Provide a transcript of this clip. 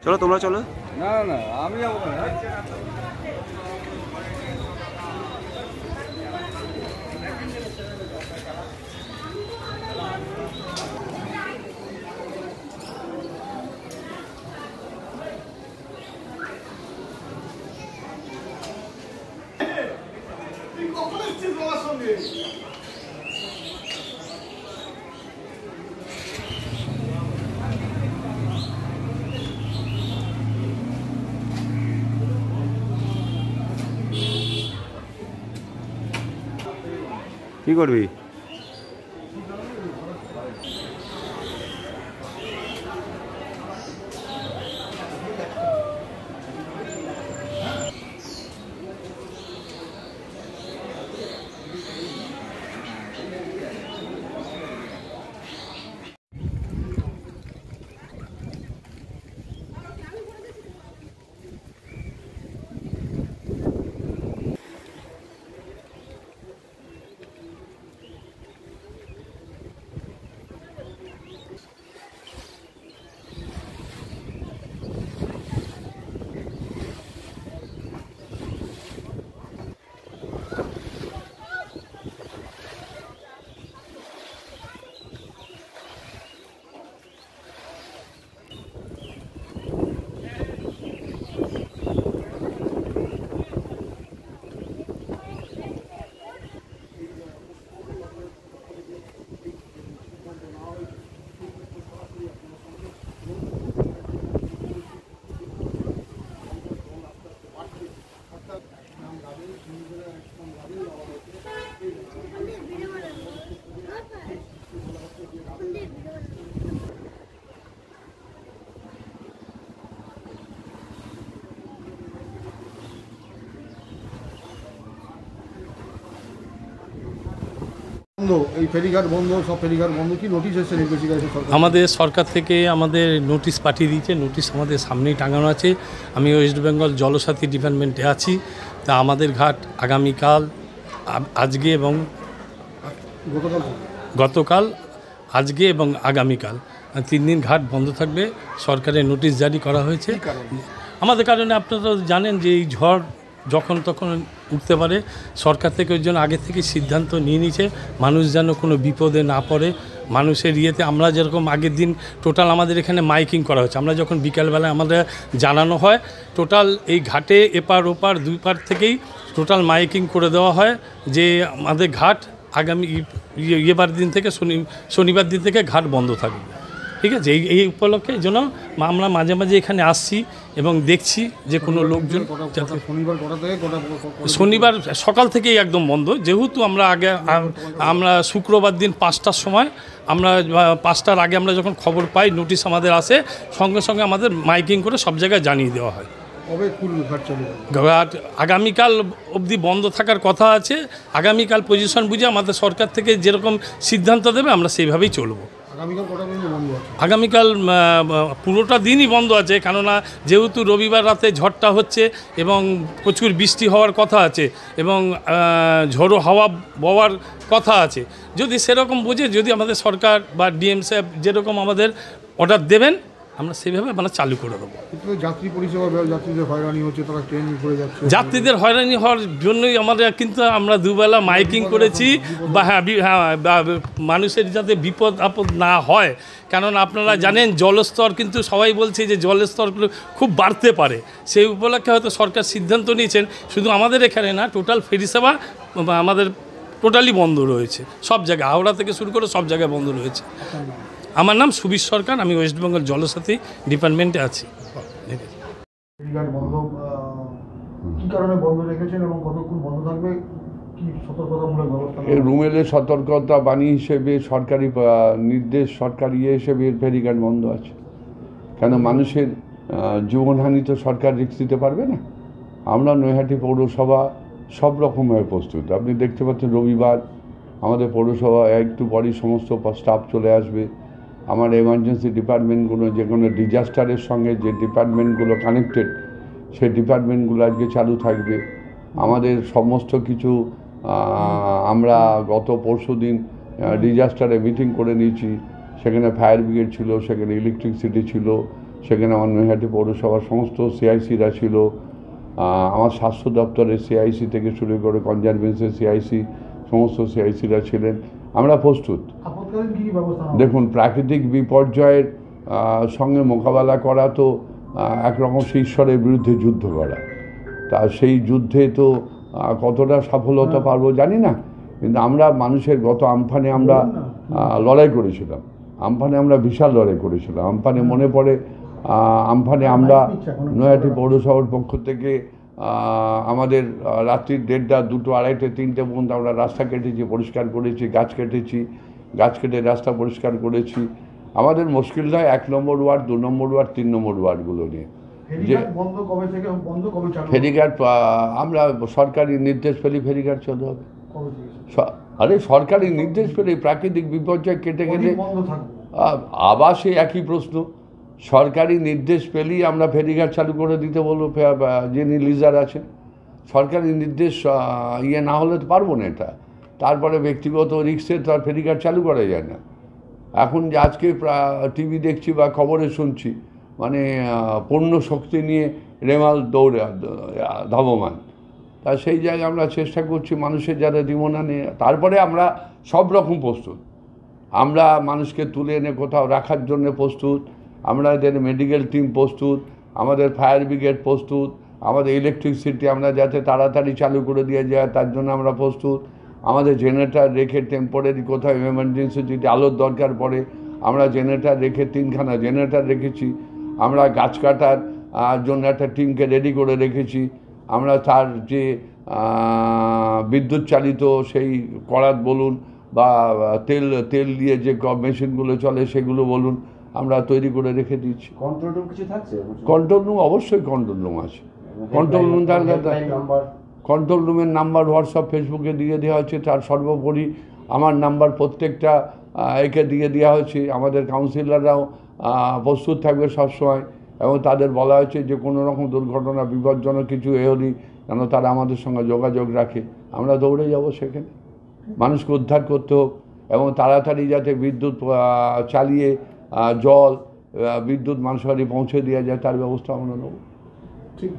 চলো তোমরা চলো। না না আমি যাবো না। কি করবি? এই ফেরিঘাট বন্ধ, সব ফেরিঘাট বন্ধ, কি নোটিশ এসেছে নির্দেশিকা? আমাদের সরকার থেকে আমাদের নোটিশ পাঠিয়ে দিয়েছে। নোটিশ আমাদের সামনেই টাঙানো আছে। আমি ওয়েস্ট বেঙ্গল জলসাথী ডিপার্টমেন্টে আছি। তা আমাদের ঘাট আগামীকাল, আজকে এবং গতকাল, আজকে এবং আগামীকাল 3 দিন ঘাট বন্ধ থাকবে। সরকারের নোটিশ জারি করা হয়েছে। আমাদের কারণে আপনারা তো জানেন যে এই ঝড় যখন তখন উঠতে পারে। সরকার থেকে ওই জন্য আগে থেকে সিদ্ধান্ত নিয়ে নিয়েছে মানুষ যেন কোনো বিপদে না পড়ে। মানুষের ইয়েতে আমরা যেরকম আগের দিন টোটাল আমাদের এখানে মাইকিং করা হচ্ছে। আমরা যখন বিকালবেলায় আমাদের জানানো হয় টোটাল এই ঘাটে এপার ওপার দুই পার থেকেই টোটাল মাইকিং করে দেওয়া হয় যে আমাদের ঘাট আগামী ইয়েবার দিন থেকে শনিবার দিন থেকে ঘাট বন্ধ থাকবে। ঠিক আছে, এই উপলক্ষে জন্য আমরা মাঝে মাঝে এখানে আসছি এবং দেখছি যে কোনো লোকজন শনিবার সকাল থেকেই একদম বন্ধ। যেহেতু আমরা শুক্রবার দিন 5টার সময়, আমরা 5টার আগে আমরা যখন খবর পাই, নোটিশ আমাদের আসে, সঙ্গে সঙ্গে আমাদের মাইকিং করে সব জায়গায় জানিয়ে দেওয়া হয়। ঘাট আগামীকাল অবধি বন্ধ থাকার কথা আছে। আগামীকাল পজিশন বুঝে আমাদের সরকার থেকে যেরকম সিদ্ধান্ত দেবে আমরা সেইভাবেই চলবো। আগামীকাল পুরোটা দিনই বন্ধ আছে, কেননা যেহেতু রবিবার রাতে ঝড়টা হচ্ছে এবং প্রচুর বৃষ্টি হওয়ার কথা আছে এবং ঝোড়ো হাওয়া বওয়ার কথা আছে। যদি সেরকম বুঝে যদি আমাদের সরকার বা ডিএম সাহেব যেরকম আমাদের অর্ডার দেবেন আমরা সেইভাবে আমরা চালু করে দেবো। যাত্রী পরিষেবা, যাত্রীদের হয়রানি হচ্ছে, তারা ট্রেন করে যাচ্ছে। যাত্রীদের হয়রানি হওয়ার জন্যই আমাদের কিন্তু আমরা দুবেলা মাইকিং করেছি বা মানুষের যাতে বিপদ আপদ না হয়। কারণ আপনারা জানেন জলস্তর কিন্তু সবাই বলছে যে জলস্তরগুলো খুব বাড়তে পারে। সেই উপলক্ষে হয়তো সরকার সিদ্ধান্ত নিয়েছেন। শুধু আমাদের এখানে না, টোটাল ফেরি সেবা আমাদের টোটালি বন্ধ রয়েছে সব জায়গায়, হাওড়া থেকে শুরু করে সব জায়গায় বন্ধ রয়েছে। আমার নাম সুবীর সরকার, আমি ওয়েস্ট বেঙ্গল জলসাথী ডিপার্টমেন্টে আছি। রুমেলের সতর্কতা বাণী হিসেবে সরকারি নির্দেশ, সরকারি হিসেবে ফেরিঘাট বন্ধ আছে। কেন মানুষের জীবনহানি তো সরকার রিস্ক দিতে পারবে না। আমরা নৈহাটি পৌরসভা সব রকমভাবে প্রস্তুত। আপনি দেখতে পাচ্ছেন রবিবার আমাদের পৌরসভা একটু পরই সমস্ত স্টাফ চলে আসবে। আমার এমার্জেন্সি ডিপার্টমেন্টগুলো, যে কোনো ডিজাস্টারের সঙ্গে যে ডিপার্টমেন্টগুলো কানেক্টেড, সেই ডিপার্টমেন্টগুলো আজকে চালু থাকবে। আমাদের সমস্ত কিছু আমরা গত পরশু দিন ডিজাস্টারে মিটিং করে নিয়েছি। সেখানে ফায়ার ব্রিগেড ছিল, সেখানে ইলেকট্রিসিটি ছিল, সেখানে আমার নৈহাটি পৌরসভার সমস্ত সিআইসিরা ছিল, আমার স্বাস্থ্য দপ্তরের সিআইসি থেকে শুরু করে কনজারভেন্সের সিআইসি, সমস্ত সিআইসিরা ছিলেন। আমরা প্রস্তুত। আপৎকালীন কি ব্যবস্থা নেওয়া হবে? দেখুন, প্রাকৃতিক বিপর্যয়ের সঙ্গে মোকাবেলা করা তো একরকম সেই ঈশ্বরের বিরুদ্ধে যুদ্ধ করা। তা সেই যুদ্ধে তো কতটা সফলতা পারবো জানি না, কিন্তু আমরা মানুষের গত আমফানে আমরা লড়াই করেছিলাম। আমফানে আমরা বিশাল লড়াই করেছিলাম। আমফানে মনে পড়ে, আমফানে আমরা নৈহাটি পৌরসভার পক্ষ থেকে আমাদের রাত্রি 1:30, 2, 2:30, 3টে পর্যন্ত আমরা রাস্তা কেটেছি, পরিষ্কার করেছি, গাছ কেটেছি, গাছ কেটে রাস্তা পরিষ্কার করেছি। আমাদের মুশকিলটা 1 নম্বর ওয়ার্ড, 2 নম্বর ওয়ার্ড, 3 নম্বর ওয়ার্ডগুলো নিয়ে। যে ফেরিঘাট আমরা সরকারি নির্দেশ পেলে ফেরিঘাট চলতে হবে। আরে সরকারি নির্দেশ পেলে প্রাকৃতিক বিপর্যয় কেটে গেলে আবার সেই একই প্রশ্ন। সরকারি নির্দেশ পেলেই আমরা ফেরিঘাট চালু করে দিতে বলবো যিনি লিজার আছেন। সরকারি নির্দেশ না হলে তো পারবো না এটা। তারপরে ব্যক্তিগত রিক্সে তো আর ফেরিঘাট চালু করা যায় না। এখন যে আজকে টিভি দেখছি বা খবরে শুনছি, মানে পূর্ণ শক্তি নিয়ে রেমাল দৌড়ে ধাবমান। তা সেই জায়গায় আমরা চেষ্টা করছি মানুষের যারা দিমনা নিয়ে। তারপরে আমরা সব রকম প্রস্তুত। আমরা মানুষকে তুলে এনে কোথাও রাখার জন্য প্রস্তুত, আমাদের মেডিকেল টিম প্রস্তুত, আমাদের ফায়ার ব্রিগেড প্রস্তুত, আমাদের ইলেকট্রিসিটি আমরা যাতে তাড়াতাড়ি চালু করে দিয়ে যায় তার জন্য আমরা প্রস্তুত। আমাদের জেনারেটার রেখে টেম্পোরারি কোথাও এমার্জেন্সি যদি আলোর দরকার পড়ে আমরা জেনারেটার রেখে 3খানা জেনারেটার রেখেছি। আমরা গাছ কাটার জন্য একটা টিমকে রেডি করে রেখেছি। আমরা তার যে বিদ্যুৎ চালিত সেই করাত বলুন বা তেল দিয়ে যে মেশিনগুলো চলে সেগুলো বলুন, আমরা তৈরি করে রেখে দিচ্ছি। কন্ট্রোল রুম কিছু থাকছে? কন্ট্রোল রুম অবশ্যই কন্ট্রোল রুম আছে। কন্ট্রোল রুম কন্ট্রোল রুমের নাম্বার হোয়াটসঅ্যাপ ফেসবুকে দিয়ে দেওয়া হচ্ছে। তার সর্বোপরি আমার নাম্বার প্রত্যেকটা একে দিয়ে দেওয়া হয়েছে। আমাদের কাউন্সিলররাও প্রস্তুত থাকবে সবসময়, এবং তাদের বলা হয়েছে যে কোনো রকম দুর্ঘটনা বিপজ্জনক কিছু হলেই যেন তারা আমাদের সঙ্গে যোগাযোগ রাখে। আমরা দৌড়ে যাব সেখানে, মানুষকে উদ্ধার করতে হোক এবং তাড়াতাড়ি যাতে বিদ্যুৎ চালিয়ে জল বিদ্যুৎ মানুষের বাড়ি পৌঁছে দেওয়া যায় তার ব্যবস্থা আমরা নেব। ঠিক।